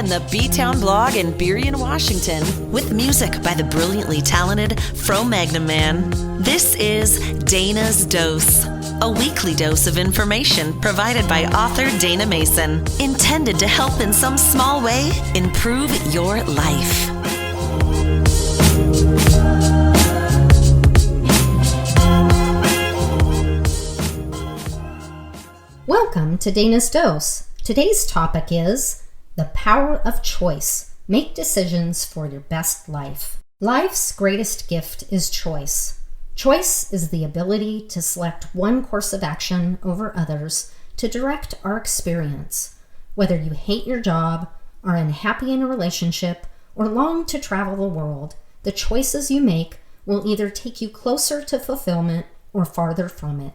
the B-Town blog in Burien, Washington, with music by the brilliantly talented Fro-Magnum Man. This is Dayna's Dose, a weekly dose of information provided by author Dayna Mason, intended to help in some small way improve your life. Welcome to Dayna's Dose. Today's topic is the power of choice. Make decisions for your best life. Life's greatest gift is choice. Choice is the ability to select one course of action over others to direct our experience. Whether you hate your job, are unhappy in a relationship, or long to travel the world, the choices you make will either take you closer to fulfillment or farther from it.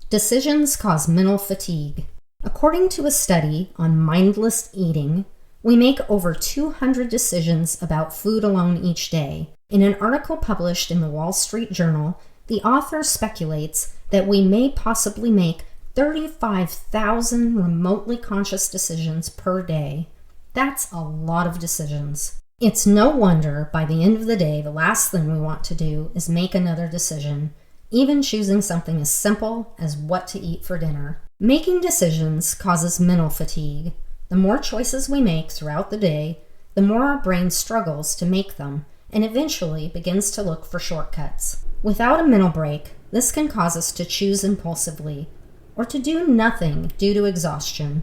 Decisions cause mental fatigue. According to a study on mindless eating, we make over 200 decisions about food alone each day. In an article published in the Wall Street Journal, the author speculates that we may possibly make 35,000 remotely conscious decisions per day. That's a lot of decisions. It's no wonder by the end of the day, the last thing we want to do is make another decision, even choosing something as simple as what to eat for dinner. Making decisions causes mental fatigue. The more choices we make throughout the day, the more our brain struggles to make them and eventually begins to look for shortcuts. Without a mental break, this can cause us to choose impulsively or to do nothing due to exhaustion.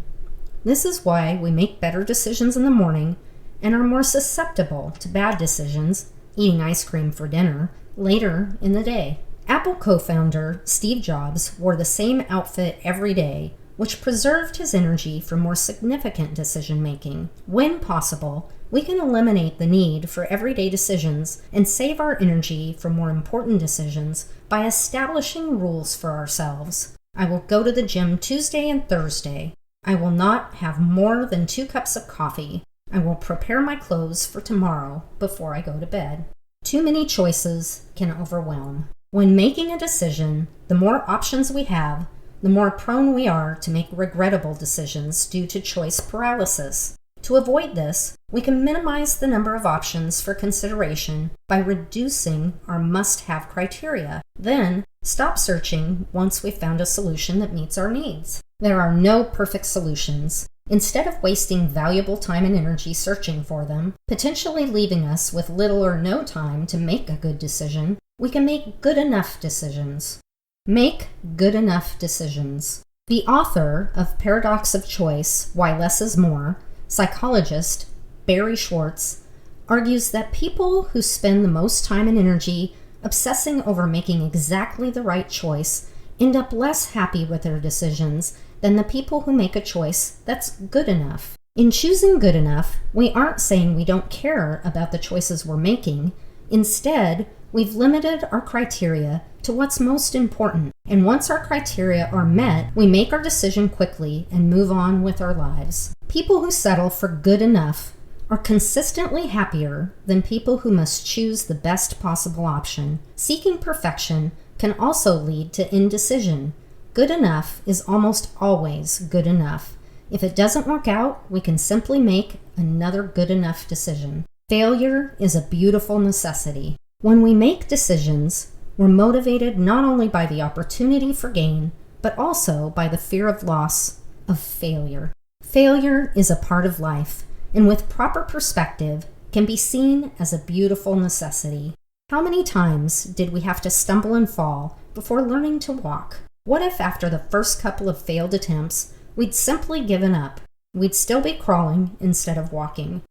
This is why we make better decisions in the morning and are more susceptible to bad decisions, eating ice cream for dinner, later in the day. Apple co-founder Steve Jobs wore the same outfit every day, which preserved his energy for more significant decision-making. When possible, we can eliminate the need for everyday decisions and save our energy for more important decisions by establishing rules for ourselves. I will go to the gym Tuesday and Thursday. I will not have more than 2 cups of coffee. I will prepare my clothes for tomorrow before I go to bed. Too many choices can overwhelm. When making a decision, the more options we have, the more prone we are to make regrettable decisions due to choice paralysis. To avoid this, we can minimize the number of options for consideration by reducing our must-have criteria. Then, stop searching once we've found a solution that meets our needs. There are no perfect solutions. Instead of wasting valuable time and energy searching for them, potentially leaving us with little or no time to make a good decision, we can make good enough decisions. Make good enough decisions. The author of Paradox of Choice, Why Less is More, psychologist Barry Schwartz, argues that people who spend the most time and energy obsessing over making exactly the right choice end up less happy with their decisions than the people who make a choice that's good enough. In choosing good enough, we aren't saying we don't care about the choices we're making. Instead, we've limited our criteria to what's most important, and once our criteria are met, we make our decision quickly and move on with our lives. People who settle for good enough are consistently happier than people who must choose the best possible option. Seeking perfection can also lead to indecision. Good enough is almost always good enough. If it doesn't work out, we can simply make another good enough decision. Failure is a beautiful necessity. When we make decisions, we're motivated not only by the opportunity for gain, but also by the fear of loss, of failure. Failure is a part of life, and with proper perspective, can be seen as a beautiful necessity. How many times did we have to stumble and fall before learning to walk? What if after the first couple of failed attempts, we'd simply given up? We'd still be crawling instead of walking.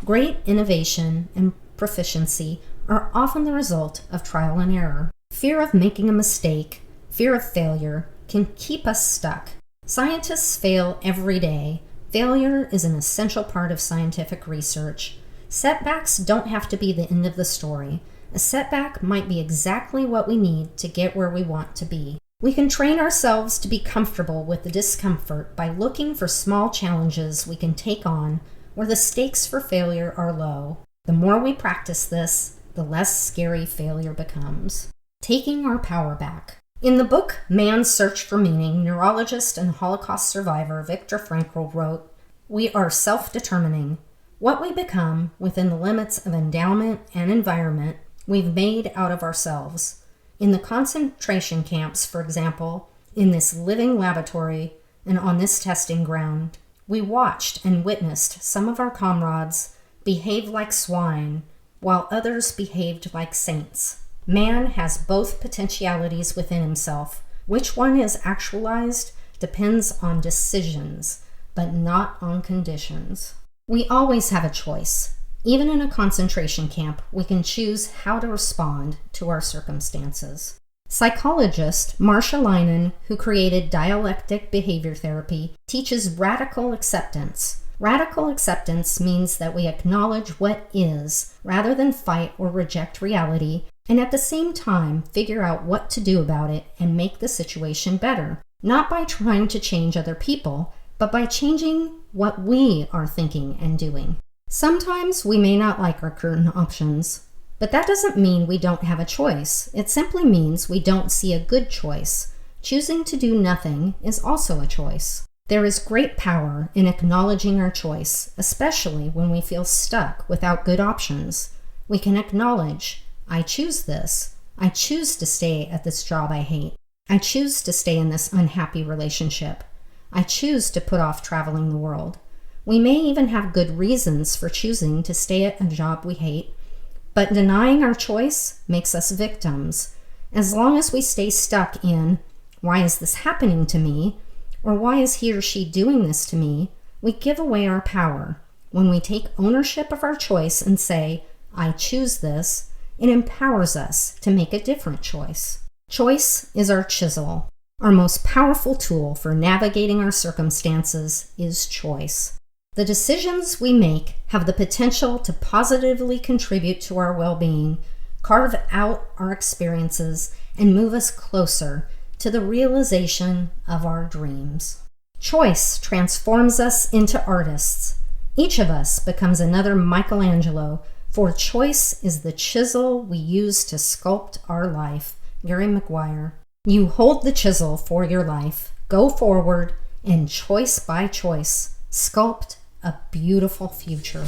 Great innovation and proficiency are often the result of trial and error. Fear of making a mistake, fear of failure, can keep us stuck. Scientists fail every day. Failure is an essential part of scientific research. Setbacks don't have to be the end of the story. A setback might be exactly what we need to get where we want to be. We can train ourselves to be comfortable with the discomfort by looking for small challenges we can take on where the stakes for failure are low. The more we practice this, the less scary failure becomes. Taking our power back. In the book Man's Search for Meaning, neurologist and Holocaust survivor Viktor Frankl wrote, "We are self-determining. What we become within the limits of endowment and environment we've made out of ourselves. In the concentration camps, for example, in this living laboratory and on this testing ground, we watched and witnessed some of our comrades behave like swine while others behaved like saints. Man has both potentialities within himself. Which one is actualized depends on decisions, but not on conditions. We always have a choice. Even in a concentration camp, we can choose how to respond to our circumstances. Psychologist Marsha Linehan, who created dialectic behavior therapy, teaches radical acceptance. Radical acceptance means that we acknowledge what is, rather than fight or reject reality, and at the same time figure out what to do about it and make the situation better. Not by trying to change other people, but by changing what we are thinking and doing. Sometimes we may not like our current options, but that doesn't mean we don't have a choice. It simply means we don't see a good choice. Choosing to do nothing is also a choice. There is great power in acknowledging our choice, especially when we feel stuck without good options. We can acknowledge, I choose this. I choose to stay at this job I hate. I choose to stay in this unhappy relationship. I choose to put off traveling the world. We may even have good reasons for choosing to stay at a job we hate, but denying our choice makes us victims. As long as we stay stuck in, why is this happening to me? Or why is he or she doing this to me? We give away our power. When we take ownership of our choice and say, I choose this, it empowers us to make a different choice. Choice is our chisel. Our most powerful tool for navigating our circumstances is choice. The decisions we make have the potential to positively contribute to our well-being, carve out our experiences, and move us closer to the realization of our dreams. Choice transforms us into artists. Each of us becomes another Michelangelo, for choice is the chisel we use to sculpt our life. Gary McGuire. You hold the chisel for your life. Go forward and choice by choice, sculpt a beautiful future.